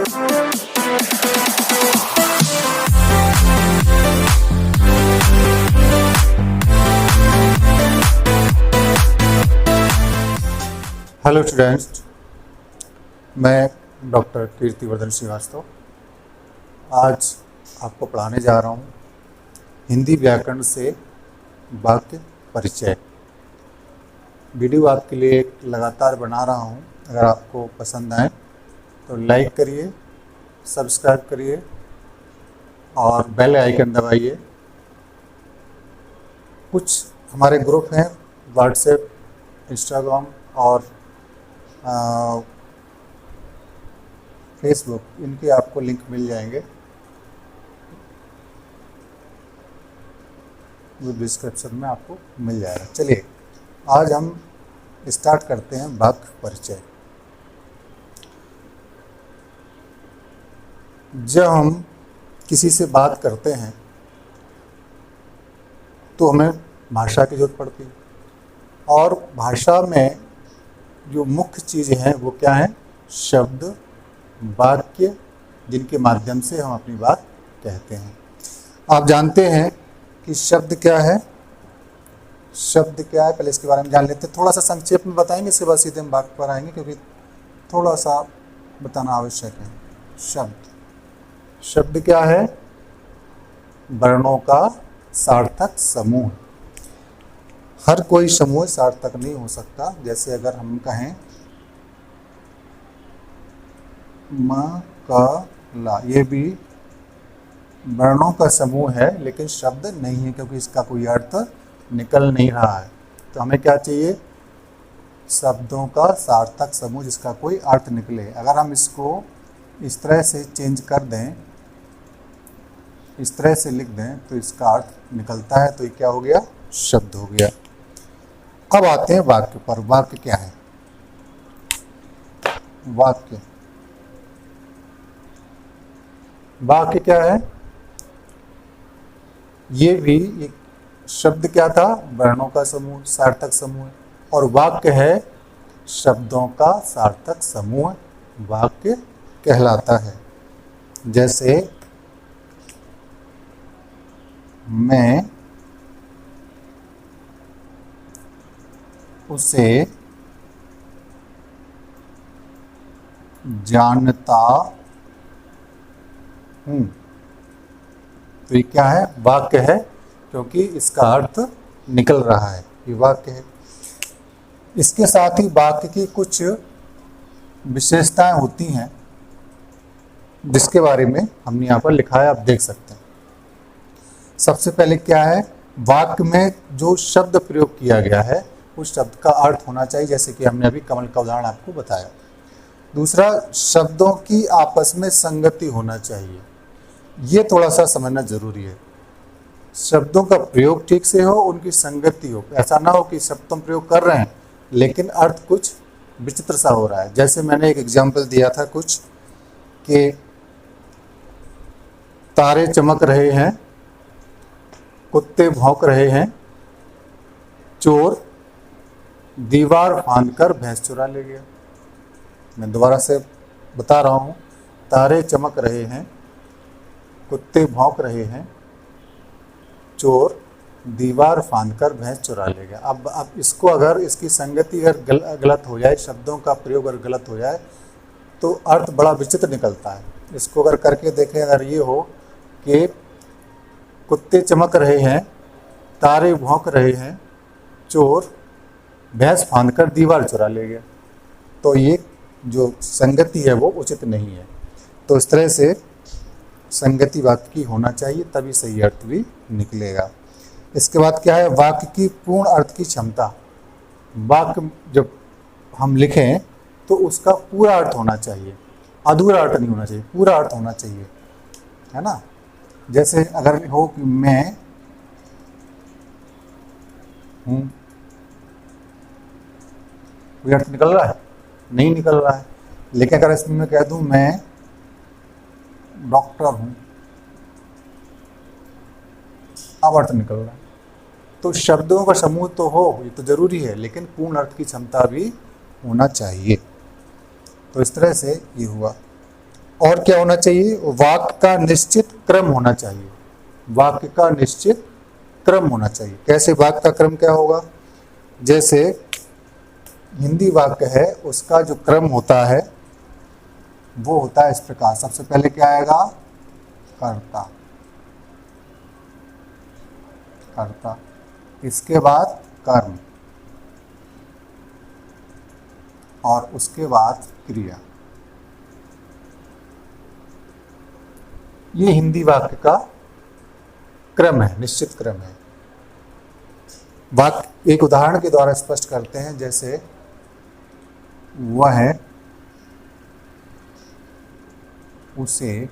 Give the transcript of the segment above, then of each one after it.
Hello students, मैं doctor Kirtivardhan Srivastava आज आपको पढ़ाने जा रहा हूँ हिंदी व्याकरण से वाक्य परिचय। वीडियो आपके लिए लगातार बना रहा हूँ। अगर आपको पसंद आए तो लाइक करिए, सब्सक्राइब करिए और बेल आइकन दबाइए। कुछ हमारे ग्रुप हैं व्हाट्सएप, इंस्टाग्राम और फेसबुक, इनके आपको लिंक मिल जाएंगे, वो डिस्क्रिप्शन में आपको मिल जाएगा। चलिए आज हम स्टार्ट करते हैं वाक्य परिचय। जब हम किसी से बात करते हैं तो हमें भाषा की जरूरत पड़ती है, और भाषा में जो मुख्य चीज़ें हैं वो क्या हैं? शब्द, वाक्य, जिनके माध्यम से हम अपनी बात कहते हैं। आप जानते हैं कि शब्द क्या है? शब्द क्या है, पहले इसके बारे में जान लेते हैं। थोड़ा सा संक्षेप में बताएंगे, इसके बाद सीधे हम वाक्य पर आएंगे, क्योंकि थोड़ा सा बताना आवश्यक है। शब्द क्या है? वर्णों का सार्थक समूह। हर कोई समूह सार्थक नहीं हो सकता। जैसे अगर हम कहें म, क, ला, ये भी वर्णों का समूह है लेकिन शब्द नहीं है, क्योंकि इसका कोई अर्थ निकल नहीं रहा है। तो हमें क्या चाहिए? शब्दों का सार्थक समूह जिसका कोई अर्थ निकले। अगर हम इसको इस तरह से चेंज कर दें, इस तरह से लिख दें, तो इसका अर्थ निकलता है। तो ये क्या हो गया? शब्द हो गया। अब आते हैं वाक्य पर। वाक्य क्या है? वाक्य क्या है? ये भी एक शब्द क्या था? वर्णों का समूह, सार्थक समूह। और वाक्य है शब्दों का सार्थक समूह, वाक्य कहलाता है। जैसे मैं उसे जानता हूँ, तो ये क्या है? वाक्य है, क्योंकि इसका अर्थ निकल रहा है, ये वाक्य है। इसके साथ ही वाक्य की कुछ विशेषताएं होती हैं जिसके बारे में हमने यहाँ पर लिखा है, आप देख सकते हैं। सबसे पहले क्या है? वाक्य में जो शब्द प्रयोग किया गया है उस शब्द का अर्थ होना चाहिए, जैसे कि हमने अभी कमल का उदाहरण आपको बताया। दूसरा, शब्दों की आपस में संगति होना चाहिए। ये थोड़ा सा समझना जरूरी है। शब्दों का प्रयोग ठीक से हो, उनकी संगति हो। ऐसा ना हो कि शब्द हम प्रयोग कर रहे हैं लेकिन अर्थ कुछ विचित्र सा हो रहा है। जैसे मैंने एक एग्जाम्पल दिया था कुछ, कि तारे चमक रहे हैं, कुत्ते भौंक रहे हैं, चोर दीवार फांदकर भैंस चुरा ले गया। मैं दोबारा से बता रहा हूँ। तारे चमक रहे हैं, कुत्ते भौंक रहे हैं, चोर दीवार फांदकर भैंस चुरा ले गया। अब इसको अगर इसकी संगति अगर गलत हो जाए, शब्दों का प्रयोग अगर गलत हो जाए, तो अर्थ बड़ा विचित्र निकलता है। इसको अगर करके देखें, अगर ये हो कि कुत्ते चमक रहे हैं, तारे भौंक रहे हैं, चोर भैंस फांदकर दीवार चुरा ले गया, तो ये जो संगति है वो उचित नहीं है। तो इस तरह से संगति वाक्य की होना चाहिए, तभी सही अर्थ भी निकलेगा। इसके बाद क्या है? वाक्य की पूर्ण अर्थ की क्षमता। वाक्य जब हम लिखें तो उसका पूरा अर्थ होना चाहिए, अधूरा अर्थ नहीं होना चाहिए, पूरा अर्थ होना चाहिए, है ना। जैसे अगर हो कि मैं हूँ, कोई अर्थ निकल रहा है? नहीं निकल रहा है। लेकिन अगर इसमें मैं कह दूं मैं डॉक्टर हूं, अब अर्थ निकल रहा है। तो शब्दों का समूह तो हो, ये तो जरूरी है, लेकिन पूर्ण अर्थ की क्षमता भी होना चाहिए। तो इस तरह से ये हुआ। और क्या होना चाहिए, वाक्य का निश्चित क्रम होना चाहिए, वाक्य का निश्चित क्रम होना चाहिए। कैसे वाक्य का क्रम क्या होगा, जैसे हिंदी वाक्य है उसका जो क्रम होता है वो होता है इस प्रकार, सबसे पहले क्या आएगा, कर्ता, कर्ता, इसके बाद कर्म और उसके बाद क्रिया। ये हिंदी वाक्य का क्रम है, निश्चित क्रम है। वाक्य एक उदाहरण के द्वारा स्पष्ट करते हैं, जैसे वह उसे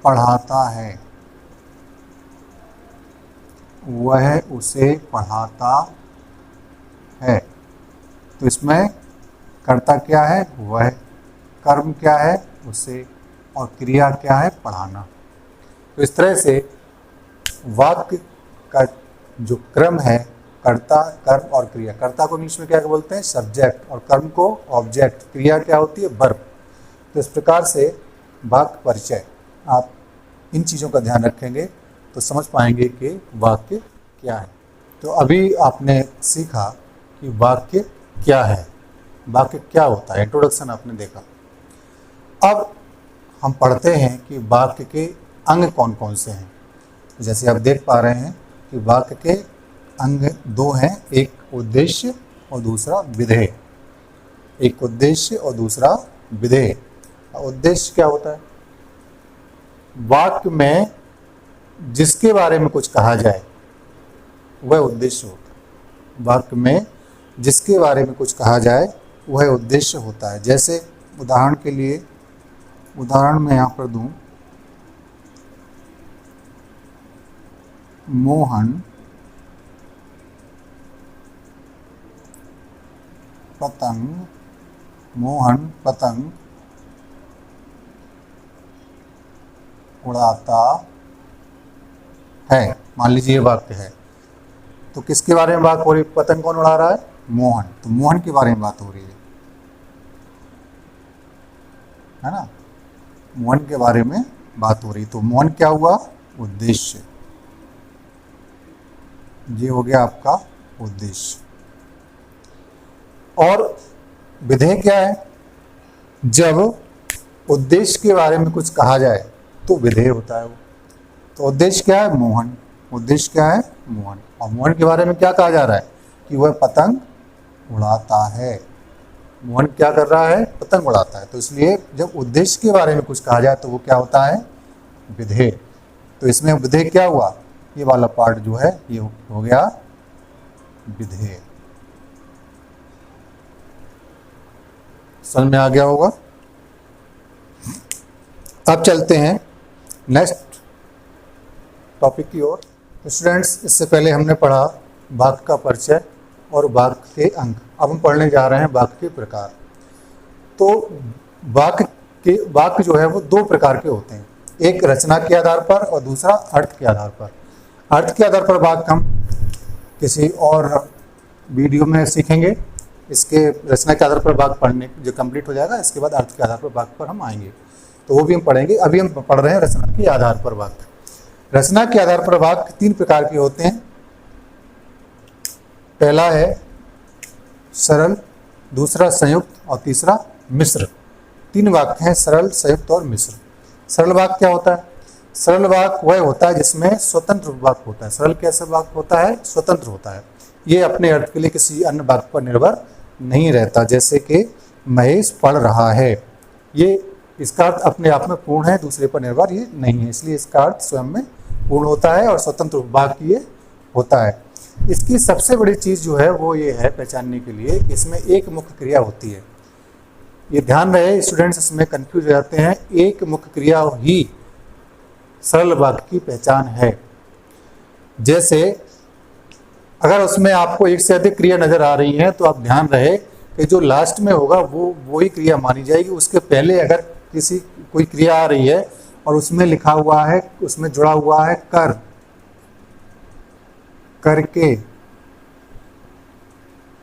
पढ़ाता है, वह उसे पढ़ाता है। तो इसमें कर्ता क्या है, वह, कर्म क्या है, उसे, और क्रिया क्या है, पढ़ाना। तो इस तरह से वाक्य का जो क्रम है, कर्ता, कर्म और क्रिया, कर्ता को इंग्लिश में क्या बोलते हैं, सब्जेक्ट, और कर्म को ऑब्जेक्ट, क्रिया क्या होती है, वर्ब। तो इस प्रकार से वाक्य परिचय, आप इन चीज़ों का ध्यान रखेंगे तो समझ पाएंगे कि वाक्य क्या है। तो अभी आपने सीखा कि वाक्य क्या है, वाक्य क्या होता है, इंट्रोडक्शन आपने देखा। अब हम पढ़ते हैं कि वाक्य के अंग कौन कौन से हैं। जैसे आप देख पा रहे हैं कि वाक्य के अंग दो हैं, एक उद्देश्य और दूसरा विधेय। एक उद्देश्य और दूसरा विधेय। उद्देश्य क्या होता है, वाक्य में जिसके बारे में कुछ कहा जाए वह उद्देश्य होता है। वाक्य में जिसके बारे में कुछ कहा जाए वह उद्देश्य होता है। जैसे उदाहरण के लिए, उदाहरण मैं यहाँ पर दूं, मोहन पतंग, मोहन पतंग उड़ाता है, मान लीजिए ये वाक्य है। तो किसके बारे में बात हो रही है, पतंग कौन उड़ा रहा है, मोहन। तो मोहन के बारे में बात हो रही है ना, मोहन के बारे में बात हो रही। तो मोहन क्या हुआ, उद्देश्य। ये हो गया आपका उद्देश्य। और विधेय क्या है, जब उद्देश्य के बारे में कुछ कहा जाए तो विधेय होता है वो। तो उद्देश्य क्या है, मोहन। उद्देश्य क्या है, मोहन। और मोहन के बारे में क्या कहा जा रहा है कि वह पतंग उड़ाता है। मोहन क्या कर रहा है, पतंग उड़ाता है। तो इसलिए जब उद्देश्य के बारे में कुछ कहा जाए तो वो क्या होता है, विधेय। तो इसमें विधेय क्या हुआ, ये वाला पार्ट जो है ये हो गया विधेय। समझ में आ गया होगा। अब चलते हैं नेक्स्ट टॉपिक की ओर। स्टूडेंट्स, इससे पहले हमने पढ़ा वाक्य का परिचय और वाक्य के अंग। अब हम पढ़ने जा रहे हैं वाक्य के प्रकार। तो वाक्य जो है वो दो प्रकार के होते हैं, एक रचना के आधार पर और दूसरा अर्थ के आधार पर। अर्थ के आधार पर वाक्य हम किसी और वीडियो में सीखेंगे। इसके रचना के आधार पर वाक्य पढ़ने जो कंप्लीट हो जाएगा, इसके बाद अर्थ के आधार पर वाक्य पर हम आएंगे, तो वो भी हम पढ़ेंगे। अभी हम पढ़ रहे हैं रचना के आधार पर वाक्य। रचना के आधार पर वाक्य तीन प्रकार के होते हैं। पहला है सरल, दूसरा संयुक्त और तीसरा मिश्र। तीन वाक्य हैं, सरल, संयुक्त और मिश्र। सरल वाक्य क्या होता है, सरल वाक्य वह होता है जिसमें स्वतंत्र वाक्य होता है। सरल कैसा वाक्य होता है, स्वतंत्र होता है। ये अपने अर्थ के लिए किसी अन्य वाक्य पर निर्भर नहीं रहता। जैसे कि महेश पढ़ रहा है, ये इसका अर्थ अपने आप में पूर्ण है, दूसरे पर निर्भर ये नहीं है, इसलिए इसका अर्थ स्वयं में पूर्ण होता है और स्वतंत्र वाक्य ये होता है। इसकी सबसे बड़ी चीज़ जो है वो ये है पहचानने के लिए कि इसमें एक मुख्य क्रिया होती है। ये ध्यान रहे, स्टूडेंट्स इसमें कंफ्यूज हो जाते हैं। एक मुख्य क्रिया ही सरल वाक्य की पहचान है। जैसे अगर उसमें आपको एक से अधिक क्रिया नजर आ रही है तो आप ध्यान रहे कि जो लास्ट में होगा वो ही क्रिया मानी जाएगी। उसके पहले अगर कोई क्रिया आ रही है और उसमें लिखा हुआ है, उसमें जुड़ा हुआ है कर, करके,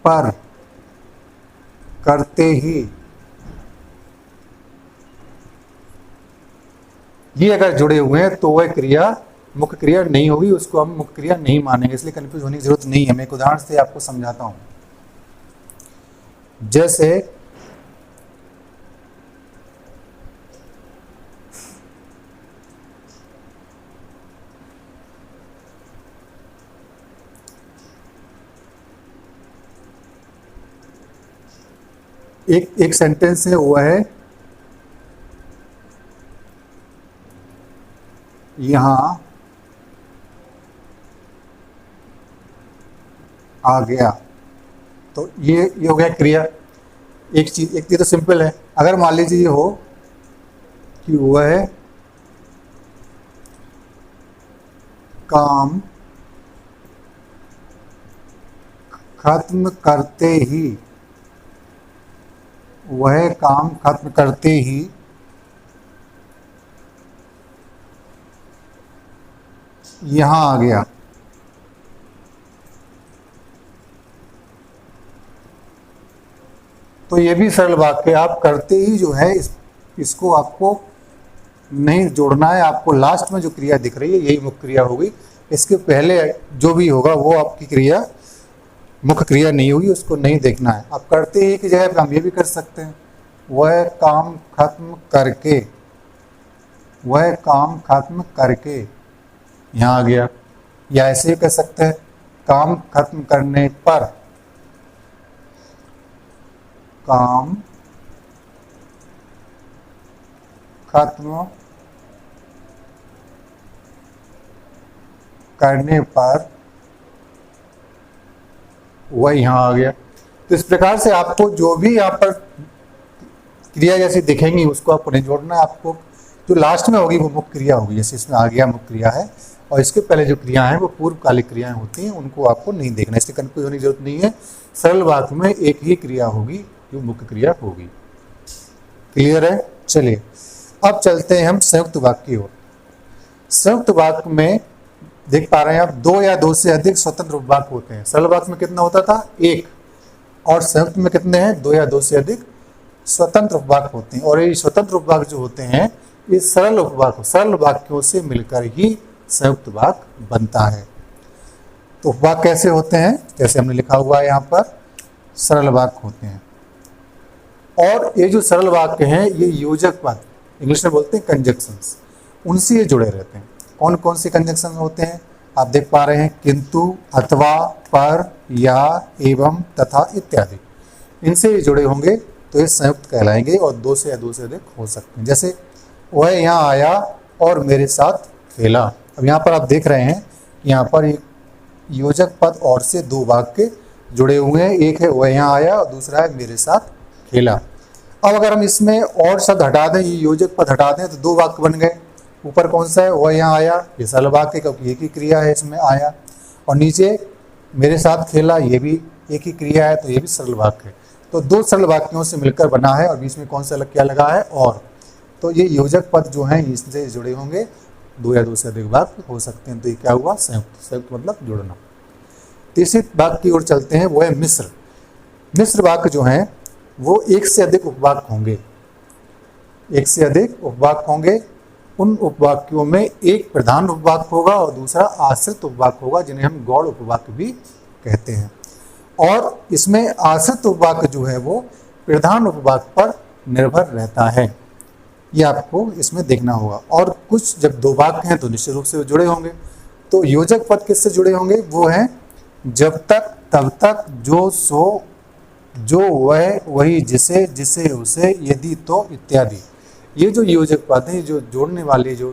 पर, करते ही, ये अगर जुड़े हुए हैं तो वह क्रिया मुख्य क्रिया नहीं होगी, उसको हम मुख्य क्रिया नहीं मानेंगे। इसलिए कंफ्यूज होने की जरूरत नहीं है। मैं एक उदाहरण से आपको समझाता हूं। जैसे एक सेंटेंस है, वो है यहां आ गया, तो ये हो गया क्रिया। एक चीज, एक चीज तो सिंपल है। अगर मान लीजिए ये हो कि वह काम खत्म करते ही, वह काम खत्म करते ही यहां आ गया, तो ये भी सरल वाक्य। आप करते ही जो है इसको आपको नहीं जोड़ना है। आपको लास्ट में जो क्रिया दिख रही है यही मुख्य क्रिया होगी। इसके पहले जो भी होगा वो आपकी क्रिया मुख्य क्रिया नहीं होगी, उसको नहीं देखना है। आप करते ही की जगह हम ये भी कर सकते हैं, वह काम खत्म करके, वह काम खत्म करके यहाँ आ गया। या ऐसे ही कह सकते हैं, काम खत्म करने पर, काम खत्म करने पर वह यहाँ आ गया। तो इस प्रकार से आपको जो भी यहाँ पर क्रिया जैसी दिखेंगी उसको आपको नहीं जोड़ना है। आपको जो लास्ट में होगी वो मुख्य क्रिया होगी। जैसे इसमें आ गया मुख्य क्रिया है, और इसके पहले जो क्रिया हैं वो पूर्वकालिक क्रियाएं होती हैं, उनको आपको नहीं देखना। इसलिए कंफ्यूज होने की जरूरत नहीं है। सरल वाक्य में एक ही क्रिया होगी जो मुख्य क्रिया होगी। क्लियर है? चलिए अब चलते हैं हम संयुक्त वाक्य की ओर। संयुक्त वाक्य में देख पा रहे हैं आप, दो या दो से अधिक स्वतंत्र उपवाक्य होते हैं। सरल वाक्य में कितना होता था? एक। और संयुक्त में कितने हैं? दो या दो से अधिक स्वतंत्र उपवाक्य होते हैं। और ये स्वतंत्र उपवाक्य जो होते हैं ये सरल उपवाक्य, सरल वाक्यों से मिलकर ही संयुक्त वाक्य बनता है। तो उपवाक्य कैसे होते हैं? जैसे हमने लिखा हुआ है यहाँ पर, सरल वाक्य होते हैं। और ये जो सरल वाक्य हैं ये योजक पद, इंग्लिश में बोलते हैं कंजक्शंस, उनसे ये जुड़े रहते हैं। कौन कौन से कंजक्शन होते हैं? आप देख पा रहे हैं, किंतु, अथवा, पर, या, एवं, तथा इत्यादि। इनसे ये जुड़े होंगे तो ये संयुक्त कहलाएंगे, और दो से या दो से अधिक हो सकते हैं। जैसे वह यहाँ आया और मेरे साथ खेला। अब यहाँ पर आप देख रहे हैं यहाँ पर एक योजक पद और से दो वाक्य जुड़े हुए हैं। एक है वह यहाँ आया और दूसरा है मेरे साथ खेला। अब अगर हम इसमें और शब्द हटा दें, ये योजक पद हटा दें, तो दो वाक्य बन गए। ऊपर कौन सा है? वह यहाँ आया, ये सरल वाक्य क्योंकि एक ही क्रिया है इसमें, आया। और नीचे मेरे साथ खेला, ये भी एक ही क्रिया है, तो ये भी सरल वाक्य है। तो दो सरल वाक्यों से मिलकर बना है, और बीच में कौन सा क्या लगा है? और। तो ये योजक पद जो हैं इससे जुड़े होंगे, दो या दो से अधिक वाक्य हो सकते हैं। तो ये क्या हुआ? संयुक्त। संयुक्त मतलब जुड़ना। तीसरे वाक्य की ओर चलते हैं, वो है मिश्र। मिश्र वाक्य जो हैं वो एक से अधिक उपवाक्य होंगे, एक से अधिक उपवाक्य होंगे। उन उपवाक्यों में एक प्रधान उपवाक्य होगा और दूसरा आश्रित उपवाक्य होगा, जिन्हें हम गौड़ उपवाक्य भी कहते हैं। और इसमें आश्रित उपवाक्य जो है वो प्रधान उपवाक्य पर निर्भर रहता है, ये आपको इसमें देखना होगा। और कुछ जब दो वाक्य हैं तो निश्चित रूप से जुड़े होंगे। तो योजक पद किससे जुड़े होंगे? वो हैं जब तक, तब तक, जो, सो, जो, वह, वही, जिसे, जिसे, उसे, यदि, तो, इत्यादि। ये जो योजक पद हैं, जो जोड़ने वाले जो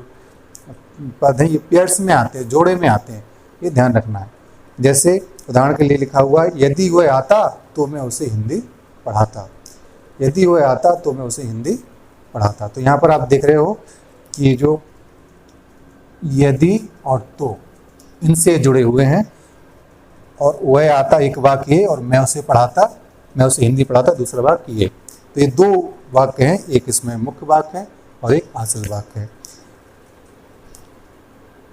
पद हैं, ये पेयर्स में आते हैं, जोड़े में आते हैं, ये ध्यान रखना है। जैसे उदाहरण के लिए लिखा हुआ है, यदि वह आता तो मैं उसे हिंदी पढ़ाता। यदि वह आता तो मैं उसे हिंदी पढ़ाता। तो यहाँ पर आप देख रहे हो कि जो यदि और तो इनसे जुड़े हुए हैं, और वह आता एक वाक्य है, और मैं उसे पढ़ाता, मैं उसे हिंदी पढ़ाता दूसरा वाक्य ये। तो ये दो वाक्य हैं, एक इसमें मुख्य वाक्य है और एक आश्रित वाक्य है।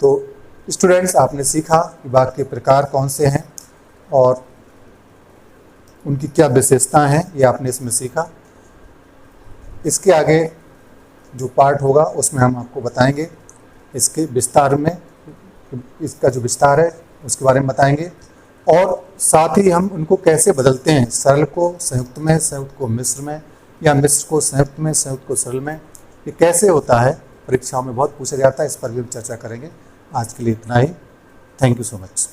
तो स्टूडेंट्स, आपने सीखा कि वाक्य के प्रकार कौन से हैं, और उनकी क्या विशेषताएं हैं, ये आपने इसमें सीखा। इसके आगे जो पार्ट होगा उसमें हम आपको बताएंगे इसके विस्तार में, इसका जो विस्तार है उसके बारे में बताएंगे, और साथ ही हम उनको कैसे बदलते हैं, सरल को संयुक्त में, संयुक्त को मिश्र में, या मिश्र को संयुक्त में, संयुक्त को सरल में, ये कैसे होता है, परीक्षाओं में बहुत पूछा जाता है, इस पर भी हम चर्चा करेंगे। आज के लिए इतना ही। Thank you so much.